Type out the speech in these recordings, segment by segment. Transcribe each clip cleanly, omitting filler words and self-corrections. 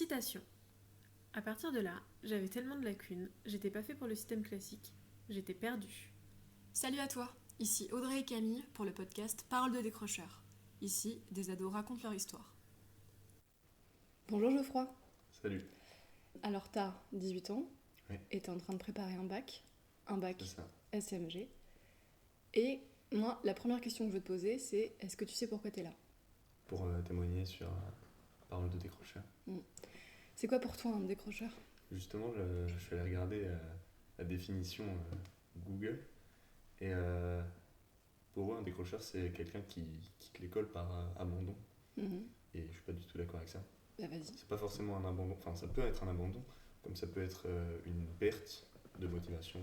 Citation. À partir de là, j'avais tellement de lacunes, j'étais pas fait pour le système classique, j'étais perdue. Salut à toi, ici Audrey et Camille pour le podcast Parole de décrocheurs. Ici, des ados racontent leur histoire. Bonjour Geoffroy. Salut. Alors t'as 18 ans Oui. et t'es en train de préparer un bac C'est ça. SMG. Et moi, la première question que je veux te poser, c'est est-ce que tu sais pourquoi t'es là ? Pour témoigner sur Parole de décrocheur. C'est quoi pour toi un décrocheur ? Justement, je suis allé regarder la définition Google. Et pour eux, un décrocheur, c'est quelqu'un qui quitte l'école par abandon. Et je suis pas du tout d'accord avec ça. Bah vas-y. C'est pas forcément un abandon. Enfin, ça peut être un abandon, comme ça peut être une perte de motivation,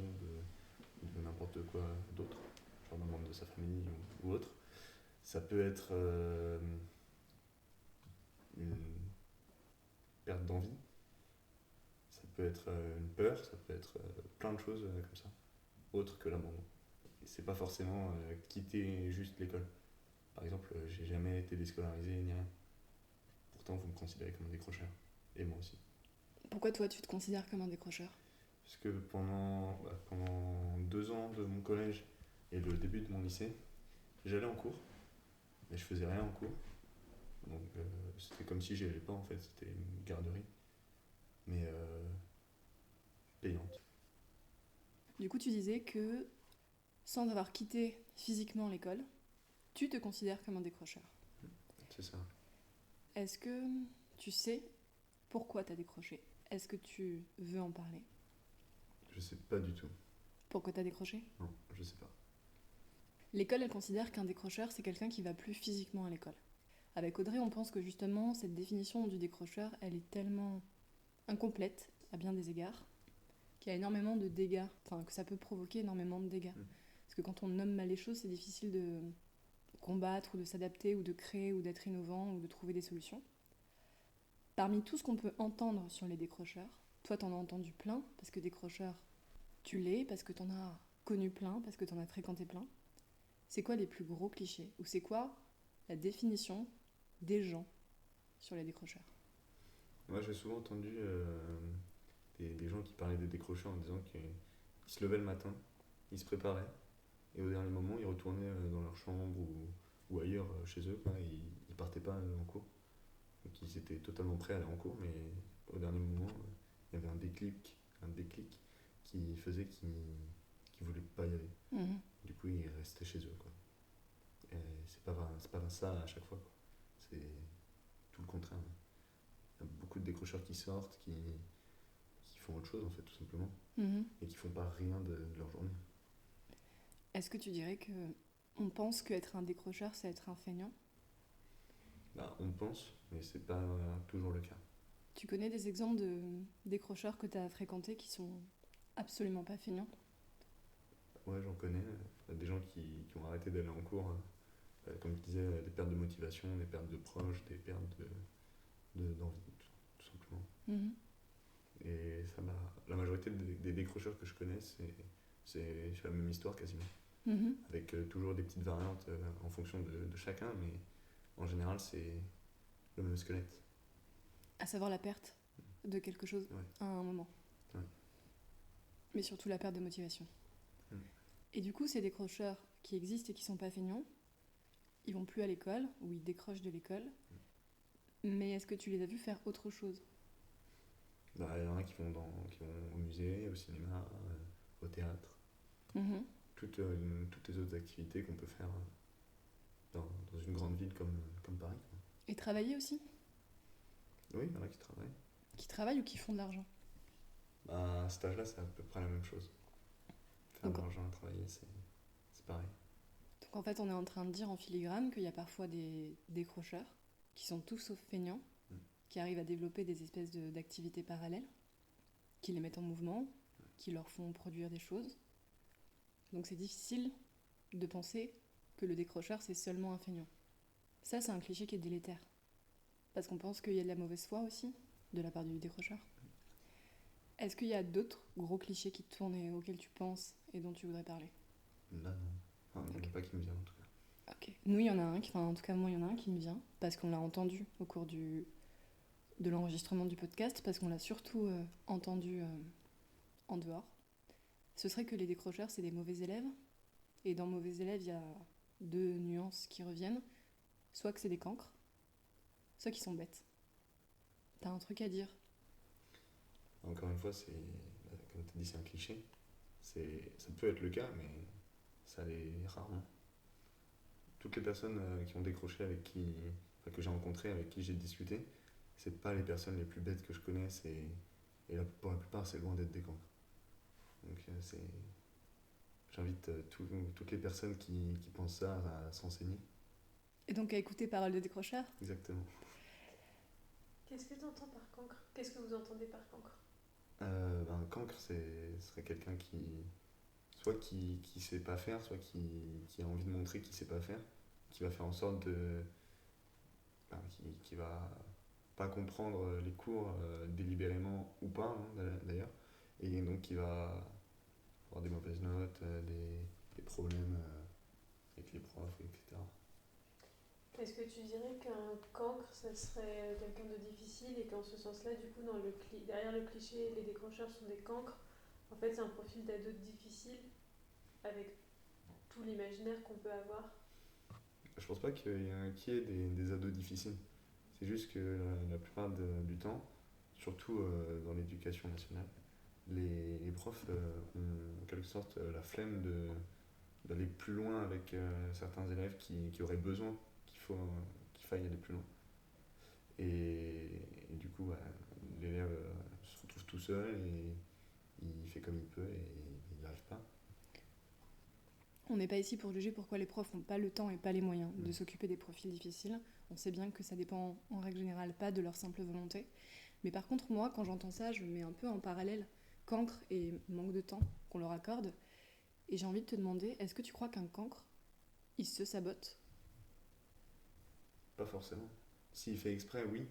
de n'importe quoi d'autre, genre d'un membre de sa famille ou autre. Ça peut être une perte d'envie, ça peut être une peur, ça peut être plein de choses comme ça, autres que l'abandon. Et c'est pas forcément quitter juste l'école. Par exemple, j'ai jamais été déscolarisé ni rien. Pourtant, vous me considérez comme un décrocheur. Et moi aussi. Pourquoi toi tu te considères comme un décrocheur ? Parce que pendant 2 ans de mon collège et le début de mon lycée, j'allais en cours, mais je faisais rien en cours. Donc c'était comme si j'y allais pas en fait, c'était une garderie. Mais payante. Du coup tu disais que sans avoir quitté physiquement l'école, tu te considères comme un décrocheur. C'est ça. Est-ce que tu sais pourquoi t'as décroché ? Est-ce que tu veux en parler ? Je sais pas du tout. Pourquoi t'as décroché ? Non, je sais pas. L'école, elle considère qu'un décrocheur, c'est quelqu'un qui va plus physiquement à l'école. Avec Audrey, on pense que justement, cette définition du décrocheur, elle est tellement incomplète, à bien des égards, qu'il y a énormément de dégâts, enfin, que ça peut provoquer énormément de dégâts. Parce que quand on nomme mal les choses, c'est difficile de combattre, ou de s'adapter, ou de créer, ou d'être innovant, ou de trouver des solutions. Parmi tout ce qu'on peut entendre sur les décrocheurs, toi, t'en as entendu plein, parce que décrocheur, tu l'es, parce que t'en as connu plein, parce que t'en as fréquenté plein. C'est quoi les plus gros clichés ? Ou c'est quoi la définition des gens sur les décrocheurs ? Moi j'ai souvent entendu des gens qui parlaient des décrocheurs en disant qu'ils se levaient le matin, ils se préparaient, et au dernier moment ils retournaient dans leur chambre ou ailleurs chez eux, quoi, et ils partaient pas en cours. Donc ils étaient totalement prêts à aller en cours, mais au dernier moment il y avait un déclic qui faisait qu'ils voulaient pas y aller. Du coup ils restaient chez eux, quoi. Et c'est pas ça à chaque fois, quoi. C'est tout le contraire. Il y a beaucoup de décrocheurs qui sortent, qui font autre chose en fait, tout simplement, et qui font pas rien de leur journée. Est-ce que tu dirais que on pense qu'être un décrocheur, c'est être un feignant ? On pense, mais c'est pas toujours le cas. Tu connais des exemples de décrocheurs que tu as fréquentés qui sont absolument pas feignants ? Ouais, j'en connais. Des gens qui ont arrêté d'aller en cours, comme je disais, des pertes de motivation, des pertes de proches, des pertes d'envie, tout simplement. Et la majorité des décrocheurs que je connais, c'est la même histoire quasiment. Avec toujours des petites variantes en fonction de chacun, mais en général, c'est le même squelette. À savoir la perte de quelque chose à un moment. Ouais. Mais surtout la perte de motivation. Et du coup, ces décrocheurs qui existent et qui sont pas feignants, ils vont plus à l'école, ou ils décrochent de l'école. Mais est-ce que tu les as vus faire autre chose ? Il y en a qui vont au musée, au cinéma, au théâtre. Toutes les autres activités qu'on peut faire dans une grande ville comme Paris, quoi. Et travailler aussi ? Oui, il y en a qui travaillent. Qui travaillent ou qui font de l'argent ? À cet âge-là, c'est à peu près la même chose. Faire de l'argent et travailler, c'est pareil. Donc en fait, on est en train de dire en filigrane qu'il y a parfois des décrocheurs qui sont tous sauf feignants, qui arrivent à développer des espèces d'activités parallèles, qui les mettent en mouvement, qui leur font produire des choses. Donc c'est difficile de penser que le décrocheur, c'est seulement un feignant. Ça, c'est un cliché qui est délétère. Parce qu'on pense qu'il y a de la mauvaise foi aussi, de la part du décrocheur. Est-ce qu'il y a d'autres gros clichés qui te tournent et auxquels tu penses et dont tu voudrais parler ? Là, non. Enfin, il n'y en a pas qui me vient en tout cas. Ok. Nous, il y en a un, en tout cas moi, il y en a un qui me vient, parce qu'on l'a entendu au cours de l'enregistrement du podcast, parce qu'on l'a surtout entendu en dehors, ce serait que les décrocheurs, c'est des mauvais élèves. Et dans mauvais élèves, il y a 2 nuances qui reviennent. Soit que c'est des cancres, soit qu'ils sont bêtes. T'as un truc à dire? Encore une fois, comme tu as dit, c'est un cliché. Ça peut être le cas, mais ça l'est rarement. Toutes les personnes qui ont décroché que j'ai rencontrées, avec qui j'ai discuté, c'est pas les personnes les plus bêtes que je connaisse pour la plupart, c'est loin d'être des cancres. Donc j'invite toutes les personnes qui pensent ça à se renseigner. Et donc à écouter Parole de décrocheur? Exactement. Qu'est-ce que tu entends par cancre? Qu'est-ce que vous entendez par cancre? Un cancre, ce serait quelqu'un soit qui sait pas faire, soit qui a envie de montrer qu'il sait pas faire, qui va faire en sorte qui va pas comprendre les cours délibérément ou pas, hein, d'ailleurs, et donc qui va avoir des mauvaises notes, des problèmes avec les profs, etc. Est-ce que tu dirais qu'un cancre, ça serait quelqu'un de difficile et qu'en ce sens-là, du coup, derrière le cliché, les décrocheurs sont des cancres, en fait, c'est un profil d'ado difficile avec tout l'imaginaire qu'on peut avoir? Je pense pas qu'il y ait des ados difficiles. C'est juste que la plupart du temps, surtout dans l'éducation nationale, les profs ont en quelque sorte la flemme d'aller plus loin avec certains élèves qui auraient besoin qu'il faille aller plus loin. Et du coup, l'élève se retrouve tout seul et il fait comme il peut et il n'y arrive pas. On n'est pas ici pour juger pourquoi les profs n'ont pas le temps et pas les moyens de s'occuper des profils difficiles. On sait bien que ça dépend en règle générale pas de leur simple volonté. Mais par contre, moi, quand j'entends ça, je mets un peu en parallèle cancre et manque de temps qu'on leur accorde. Et j'ai envie de te demander, est-ce que tu crois qu'un cancre, il se sabote? Pas forcément. S'il fait exprès, oui.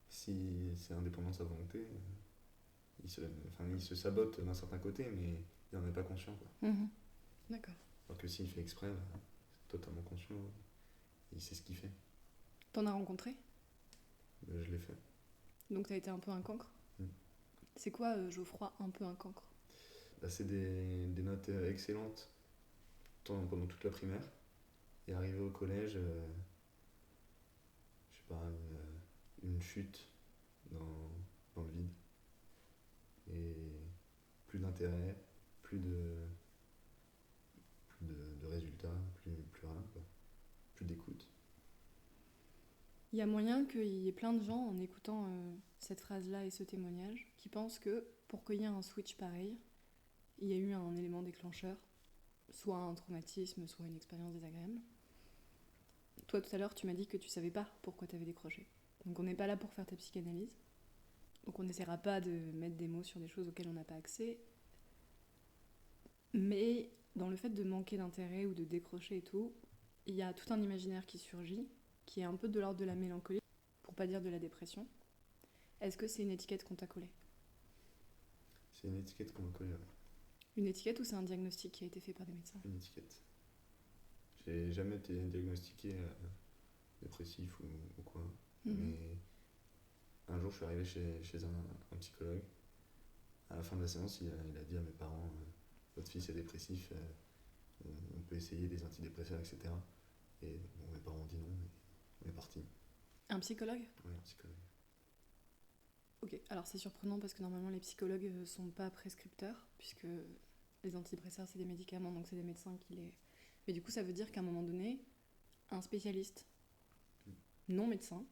Si c'est indépendant de sa volonté, il se sabote d'un certain côté, mais il n'en est pas conscient, quoi. D'accord. Alors que s'il fait exprès, c'est totalement conscient, il sait ce qu'il fait. T'en as rencontré? Je l'ai fait. Donc t'as été un peu un cancre? C'est quoi, Geoffroy, un peu un cancre? C'est des notes excellentes pendant toute la primaire. Et arrivé au collège, je sais pas, une chute dans le vide. Et plus d'intérêt, plus de résultats, plus rien, quoi. Plus d'écoute. Il y a moyen qu'il y ait plein de gens, en écoutant cette phrase-là et ce témoignage, qui pensent que pour qu'il y ait un switch pareil, il y a eu un élément déclencheur, soit un traumatisme, soit une expérience désagréable. Toi, tout à l'heure, tu m'as dit que tu savais pas pourquoi tu avais décroché. Donc on n'est pas là pour faire ta psychanalyse. Donc on n'essaiera pas de mettre des mots sur des choses auxquelles on n'a pas accès. Mais dans le fait de manquer d'intérêt ou de décrocher et tout, il y a tout un imaginaire qui surgit, qui est un peu de l'ordre de la mélancolie, pour pas dire de la dépression. Est-ce que c'est une étiquette qu'on t'a collée? C'est une étiquette qu'on m'a collée, ouais. Une étiquette ou c'est un diagnostic qui a été fait par des médecins? Une étiquette. J'ai jamais été diagnostiqué dépressif ou quoi. Mais un jour, je suis arrivé chez un psychologue. À la fin de la séance, il a dit à mes parents votre fils est dépressif, on peut essayer des antidépresseurs, etc. Et bon, mes parents ont dit non, mais on est parti. Un psychologue? Oui, un psychologue. Ok, alors c'est surprenant parce que normalement les psychologues sont pas prescripteurs, puisque les antidépresseurs c'est des médicaments, donc c'est des médecins qui les... Mais du coup ça veut dire qu'à un moment donné, un spécialiste non médecin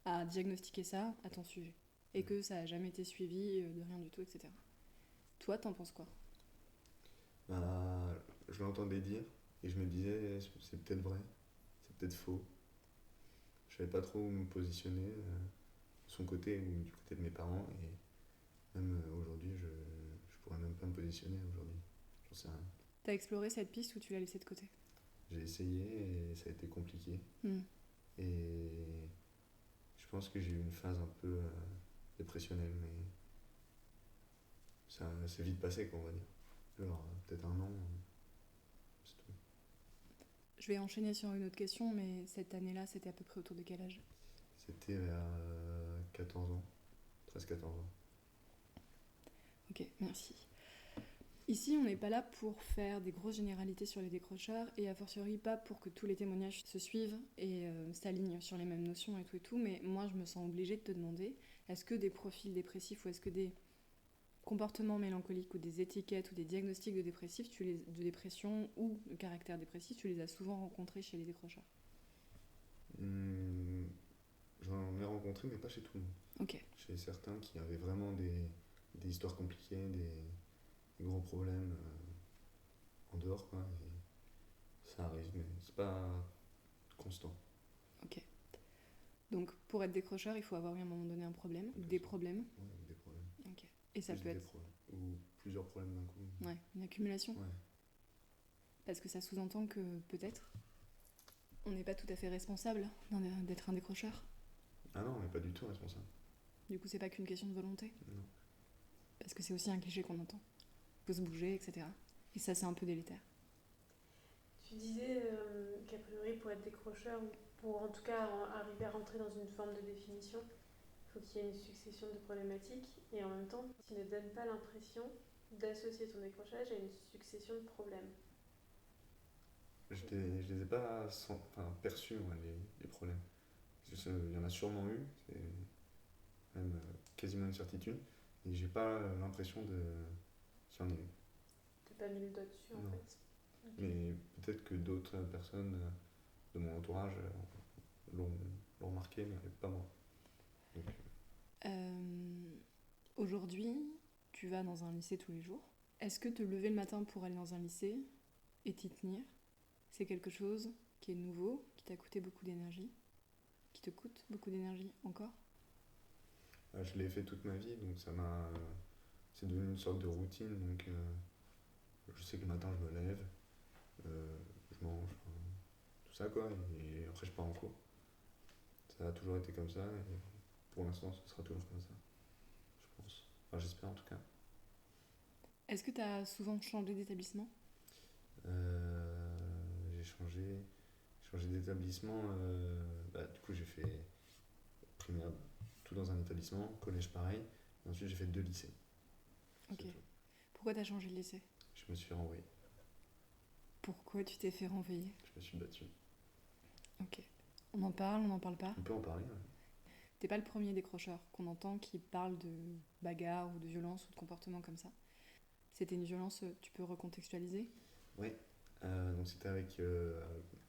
a diagnostiqué ça à ton sujet, et que ça a jamais été suivi de rien du tout, etc. Toi, t'en penses quoi? Je l'entendais dire, et je me disais, c'est peut-être vrai, c'est peut-être faux. Je savais pas trop où me positionner, de son côté ou du côté de mes parents, et même aujourd'hui, je pourrais même pas me positionner aujourd'hui. J'en sais rien. T'as exploré cette piste ou tu l'as laissée de côté? J'ai essayé et ça a été compliqué. Et je pense que j'ai eu une phase un peu dépressionnelle, mais ça s'est vite passé, quoi, on va dire. Genre, peut-être un an, c'est tout. Je vais enchaîner sur une autre question, mais cette année-là, c'était à peu près autour de quel âge? C'était vers 14 ans. 13-14 ans. Ok, merci. Ici, on n'est pas là pour faire des grosses généralités sur les décrocheurs et a fortiori pas pour que tous les témoignages se suivent et s'alignent sur les mêmes notions et tout, mais moi je me sens obligée de te demander, est-ce que des profils dépressifs ou est-ce que des comportements mélancoliques ou des étiquettes ou des diagnostics de de dépression ou de caractère dépressif, tu les as souvent rencontrés chez les décrocheurs? J'en ai rencontré, mais pas chez tout le monde. Ok. Chez certains qui avaient vraiment des histoires compliquées, des gros problèmes en dehors, quoi. Et ça arrive, mais c'est pas constant. Ok. Donc pour être décrocheur, il faut avoir eu à un moment donné un problème, ou des problèmes. Ouais, des problèmes. Ok. Et ça Plus peut des être problèmes. Ou plusieurs problèmes d'un coup. ouais, une accumulation. Ouais. Parce que ça sous-entend que peut-être on n'est pas tout à fait responsable d'être un décrocheur. Ah non, on n'est pas du tout responsable. Du coup, c'est pas qu'une question de volonté. Non. Parce que c'est aussi un cliché qu'on entend. Faut se bouger, etc. Et ça, c'est un peu délétère. Tu disais qu'a priori, pour être décrocheur, ou pour en tout cas arriver à rentrer dans une forme de définition, il faut qu'il y ait une succession de problématiques et en même temps, tu ne donnes pas l'impression d'associer ton décrochage à une succession de problèmes. Je les ai pas perçus, moi, les problèmes. Il y en a sûrement eu, c'est même quasiment une certitude, et j'ai pas l'impression qu'il y en ait eu. T'as pas mis le doigt dessus en Non. fait. Ok. Mais peut-être que d'autres personnes de mon entourage l'ont remarqué, mais pas moi. Donc, Aujourd'hui, tu vas dans un lycée tous les jours. Est-ce que te lever le matin pour aller dans un lycée et t'y tenir, c'est quelque chose qui est nouveau, qui t'a coûté beaucoup d'énergie, qui te coûte beaucoup d'énergie encore? je l'ai fait toute ma vie, donc c'est devenu une sorte de routine. Donc, je sais que le matin, je me lève, je mange, tout ça, quoi, et après, je pars en cours. Ça a toujours été comme ça, et pour l'instant, ce sera toujours comme ça, je pense. Enfin, j'espère en tout cas. Est-ce que t'as souvent changé d'établissement? J'ai changé d'établissement. Du coup, j'ai fait primaire tout dans un établissement, collège pareil, et ensuite j'ai fait 2 lycées. Ok. C'est tout. Pourquoi t'as changé de lycée? Je me suis renvoyé, Pourquoi tu t'es fait renvoyer? je me suis battu. Ok. On en parle, on n'en parle pas? On peut en parler, ouais. T'es pas le premier décrocheur qu'on entend qui parle de bagarre ou de violence ou de comportement comme ça. C'était une violence, tu peux recontextualiser? Ouais, donc c'était avec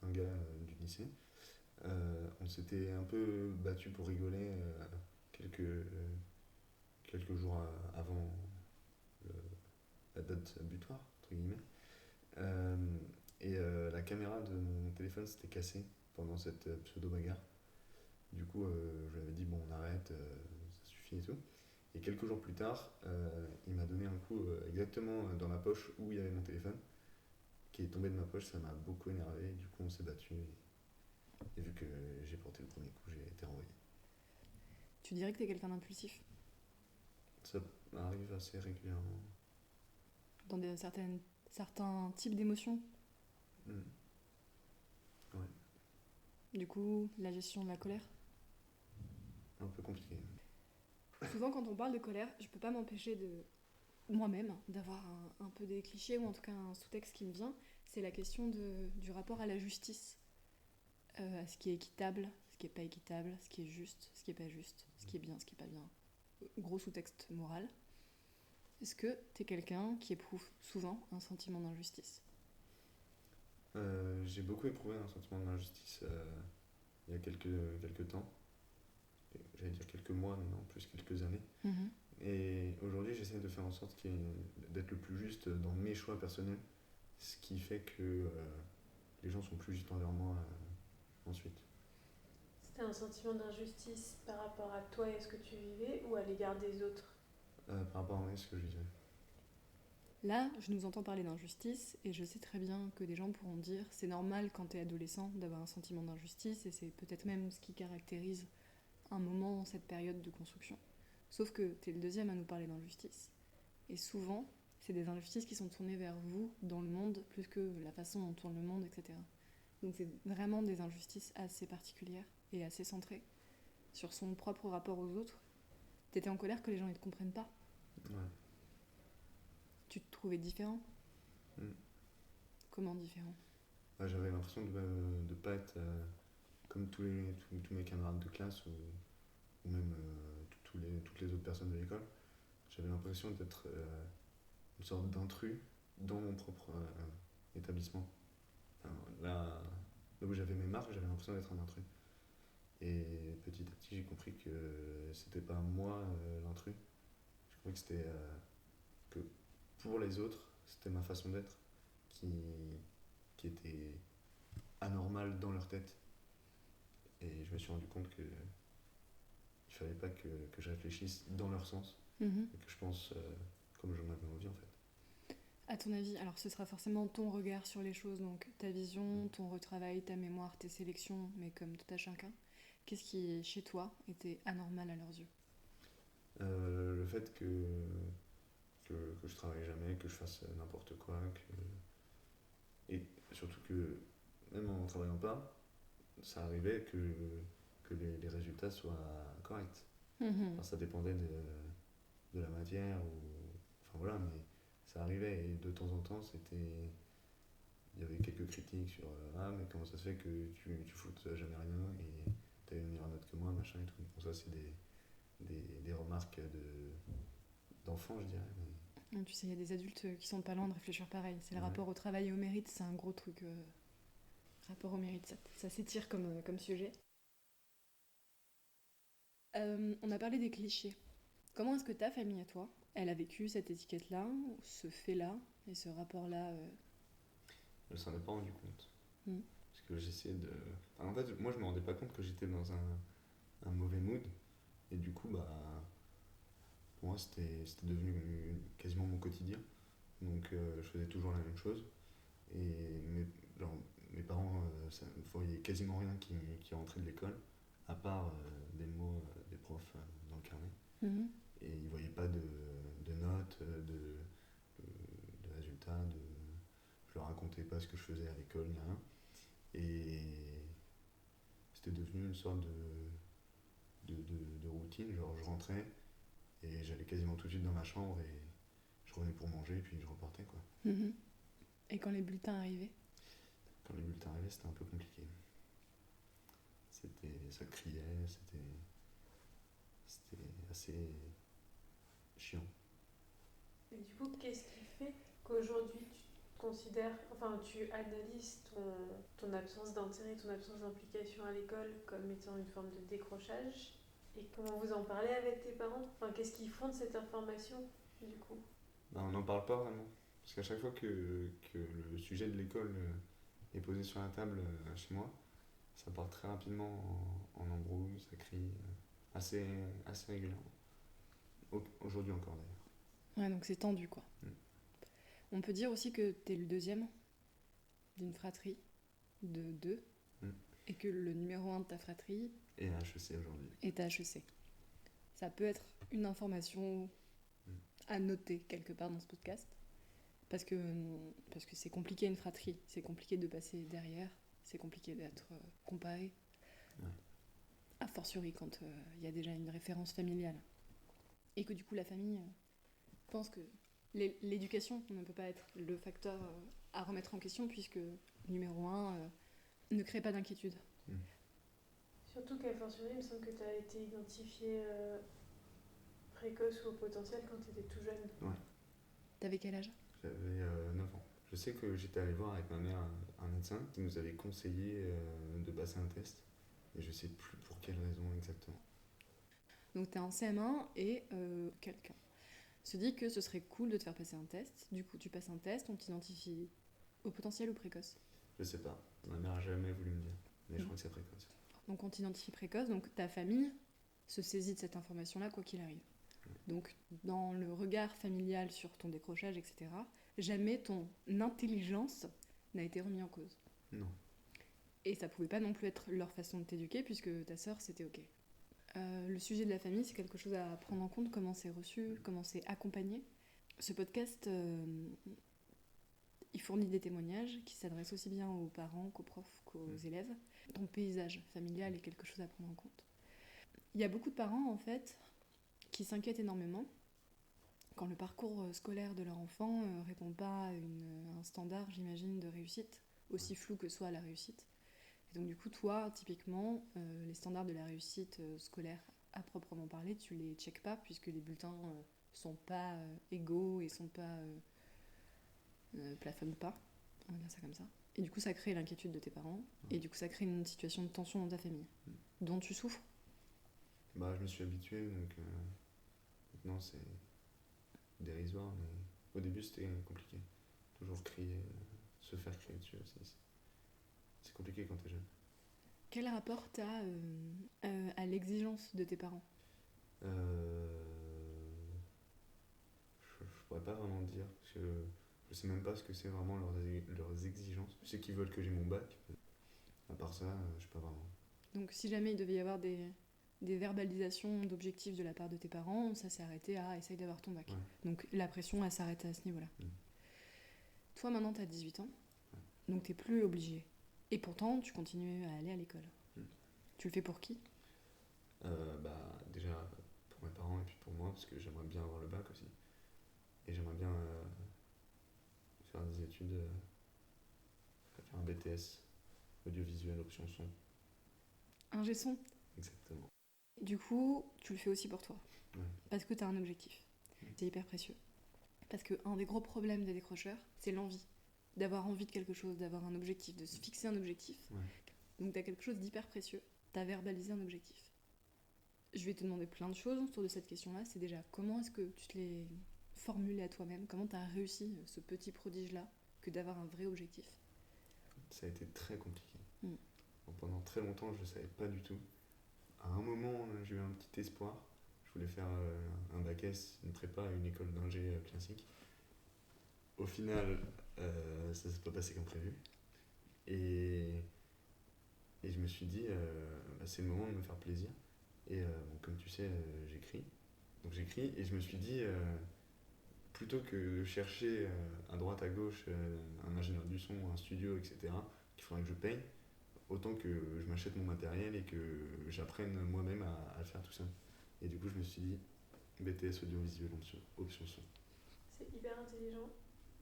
un gars du lycée. On s'était un peu battu pour rigoler quelques jours avant le- la date butoir, entre guillemets. La caméra de mon téléphone s'était cassée pendant cette pseudo-bagarre. Du coup, je lui avais dit, bon, on arrête, ça suffit et tout. Et quelques jours plus tard, il m'a donné un coup exactement dans la poche où il y avait mon téléphone, qui est tombé de ma poche. Ça m'a beaucoup énervé. Du coup, on s'est battu. Et vu que j'ai porté le premier coup, j'ai été renvoyé. Tu dirais que t'es quelqu'un d'impulsif Ça arrive assez régulièrement. dans certains types d'émotions? Mm. Ouais, Du coup, la gestion de la colère? un peu compliqué. Souvent, quand on parle de colère, je peux pas m'empêcher moi-même d'avoir un peu des clichés ou en tout cas un sous-texte qui me vient. C'est la question du rapport à la justice. À ce qui est équitable, ce qui est pas équitable, ce qui est juste, ce qui est pas juste, ce qui est bien, ce qui est pas bien. Gros sous-texte moral. Est-ce que t'es quelqu'un qui éprouve souvent un sentiment d'injustice? J'ai beaucoup éprouvé un sentiment d'injustice il y a quelques temps. J'allais dire quelques mois, mais non, plus quelques années. Et aujourd'hui, j'essaie de faire en sorte d'être le plus juste dans mes choix personnels, ce qui fait que les gens sont plus justes envers moi ensuite. C'était un sentiment d'injustice par rapport à toi et ce que tu vivais ou à l'égard des autres? Par rapport à moi, ce que je vivais. Là, je nous entends parler d'injustice et je sais très bien que des gens pourront dire c'est normal quand t'es adolescent d'avoir un sentiment d'injustice et c'est peut-être même ce qui caractérise un moment, cette période de construction. Sauf que t'es le deuxième à nous parler d'injustice. Et souvent, c'est des injustices qui sont tournées vers vous dans le monde plus que la façon dont tourne le monde, etc. Donc c'est vraiment des injustices assez particulières et assez centrées. sur son propre rapport aux autres. T'étais en colère que les gens ne te comprennent pas. Ouais. Tu te trouvais différent. Mm. Comment différent? J'avais l'impression de ne pas être comme tous mes camarades de classe ou même toutes les autres personnes de l'école. J'avais l'impression d'être une sorte d'intrus dans mon propre établissement. Enfin, là où j'avais mes marques, j'avais l'impression d'être un intrus. Et petit à petit, j'ai compris que c'était pas moi l'intrus. J'ai compris que c'était que pour les autres, c'était ma façon d'être qui était anormale dans leur tête. Et je me suis rendu compte que il fallait pas que je réfléchisse dans leur sens et que je pense comme j'en avais envie en fait. À ton avis, alors ce sera forcément ton regard sur les choses, donc ta vision, ton retravail, ta mémoire, tes sélections, mais comme tout à chacun, qu'est-ce qui, chez toi, était anormal à leurs yeux? Le fait que je travaille jamais, que je fasse n'importe quoi, et surtout que même en travaillant pas, ça arrivait que les résultats soient corrects. Enfin, ça dépendait de la matière, enfin voilà, mais ça arrivait et de temps en temps, il y avait quelques critiques sur ah, mais comment ça se fait que tu foutes jamais rien et t'as une meilleure note que moi, machin et tout. Bon, ça, c'est des remarques d'enfants, je dirais. Mais... Tu sais, il y a des adultes qui sont pas loin de réfléchir pareil. C'est le Ouais. rapport au travail et au mérite, c'est un gros truc. Rapport au mérite, ça s'étire comme sujet. On a parlé des clichés. Comment est-ce que ta famille à toi, elle a vécu cette étiquette-là, ce fait-là et ce rapport-là Je ne s'en ai pas rendu compte. Mm. Parce que j'essayais de. Enfin, en fait, moi, je me rendais pas compte que j'étais dans un mauvais mood. Et du coup, pour moi, c'était devenu quasiment mon quotidien. Donc, je faisais toujours la même chose. Et mes parents ne voyaient quasiment rien qui rentrait de l'école, à part des mots des profs dans le carnet. Mhm. Et ils ne voyaient pas de notes, de résultats, je leur racontais pas ce que je faisais à l'école, ni rien. Et c'était devenu une sorte de routine, genre je rentrais et j'allais quasiment tout de suite dans ma chambre et je revenais pour manger et puis je repartais quoi. Mhm. Et quand les bulletins arrivaient? Quand les bulletins arrivaient, c'était un peu compliqué. Ça criait, c'était assez chiant. Et du coup, qu'est-ce qui fait qu'aujourd'hui tu analyses ton absence d'intérêt, ton absence d'implication à l'école comme étant une forme de décrochage? Et comment vous en parlez avec tes parents? Enfin, qu'est-ce qu'ils font de cette information, du coup? On n'en parle pas vraiment. Parce qu'à chaque fois que le sujet de l'école est posé sur la table chez moi, ça part très rapidement en embrouille, ça crie assez régulièrement. Aujourd'hui encore d'ailleurs. Ouais, donc c'est tendu quoi. Mm. On peut dire aussi que t'es le deuxième d'une fratrie de deux et que le numéro 1 de ta fratrie Et à HEC aujourd'hui. est à HEC. Ça peut être une information à noter quelque part dans ce podcast parce que c'est compliqué une fratrie, c'est compliqué de passer derrière, c'est compliqué d'être comparé. Ouais. A fortiori quand il y a déjà une référence familiale. Et que du coup la famille pense que l'éducation ne peut pas être le facteur à remettre en question puisque numéro 1 ne crée pas d'inquiétude. Surtout qu'à fortiori, il me semble que tu as été identifié précoce ou au potentiel quand tu étais tout jeune. Ouais. T'avais quel âge? J'avais 9 ans. Je sais que j'étais allé voir avec ma mère un médecin qui nous avait conseillé de passer un test. Et je sais plus pour quelle raison exactement. Donc t'es en CM1 et quelqu'un se dit que ce serait cool de te faire passer un test. Du coup tu passes un test, on t'identifie au potentiel ou précoce? Je sais pas. Ma mère a jamais voulu me dire. Mais je crois que c'est précoce. Donc on t'identifie précoce, donc ta famille se saisit de cette information-là quoi qu'il arrive. Donc dans le regard familial sur ton décrochage, etc., jamais ton intelligence n'a été remise en cause. Non. Et ça pouvait pas non plus être leur façon de t'éduquer puisque ta sœur c'était ok. Le sujet de la famille, c'est quelque chose à prendre en compte, comment c'est reçu, comment c'est accompagné. Ce podcast, il fournit des témoignages qui s'adressent aussi bien aux parents qu'aux profs qu'aux élèves. Ton paysage familial est quelque chose à prendre en compte. Il y a beaucoup de parents, en fait, qui s'inquiètent énormément quand le parcours scolaire de leur enfant répond pas à un standard, j'imagine, de réussite, aussi flou que soit la réussite. Et donc du coup, toi, typiquement, les standards de la réussite scolaire à proprement parler, tu les checkes pas, puisque les bulletins sont pas égaux et sont pas plafonnent pas, on va dire ça comme ça. Et du coup, ça crée l'inquiétude de tes parents, et du coup, ça crée une situation de tension dans ta famille, dont tu souffres. Bah, je me suis habitué, donc maintenant c'est dérisoire, mais au début c'était compliqué. Toujours crier, se faire crier dessus aussi. C'est compliqué quand t'es jeune. Quel rapport t'as à l'exigence de tes parents? Je pourrais pas vraiment dire, parce que je sais même pas ce que c'est vraiment leurs exigences. Je sais qu'ils veulent que j'ai mon bac. À part ça, je sais pas vraiment. Donc si jamais il devait y avoir des verbalisations d'objectifs de la part de tes parents, ça s'est arrêté à essaye d'avoir ton bac. Ouais. Donc la pression, elle s'arrête à ce niveau-là. Toi, maintenant, t'as 18 ans, donc t'es plus obligé. Et pourtant, tu continues à aller à l'école. Tu le fais pour qui? Bah, déjà pour mes parents et puis pour moi, parce que j'aimerais bien avoir le bac aussi. Et j'aimerais bien faire des études, faire un BTS, audiovisuel, option son. Ingé son. Exactement. Du coup, tu le fais aussi pour toi. Ouais. Parce que t'as un objectif. C'est hyper précieux. Parce qu'un des gros problèmes des décrocheurs, c'est l'envie. D'avoir envie de quelque chose, d'avoir un objectif, de se fixer un objectif. Ouais. Donc t'as quelque chose d'hyper précieux. T'as verbalisé un objectif. Je vais te demander plein de choses autour de cette question-là. C'est déjà comment est-ce que tu te l'es formulé à toi-même? Comment t'as réussi ce petit prodige-là que d'avoir un vrai objectif? Ça a été très compliqué. Donc, pendant très longtemps, je ne savais pas du tout. À un moment, j'ai eu un petit espoir. Je voulais faire un bac S, une prépa à une école d'ingé classique. Au final, ça ne s'est pas passé comme prévu. Et je me suis dit, bah, c'est le moment de me faire plaisir. Et bon, comme tu sais, j'écris. Donc j'écris et je me suis dit, plutôt que chercher à droite à gauche un ingénieur du son, un studio, etc., qu'il faudrait que je paye, autant que je m'achète mon matériel et que j'apprenne moi-même à le faire tout seul. Et du coup, je me suis dit, BTS audiovisuel option son. C'est hyper intelligent.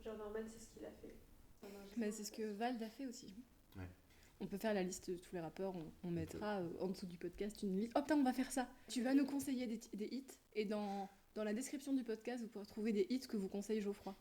Genre Norman, c'est ce qu'il a fait. Mais c'est ce que Vald a fait aussi. Ouais. On peut faire la liste de tous les rappeurs, on mettra en dessous du podcast une liste. Oh putain, on va faire ça. Tu vas nous conseiller des hits, et dans la description du podcast, vous pourrez trouver des hits que vous conseille Geoffroy.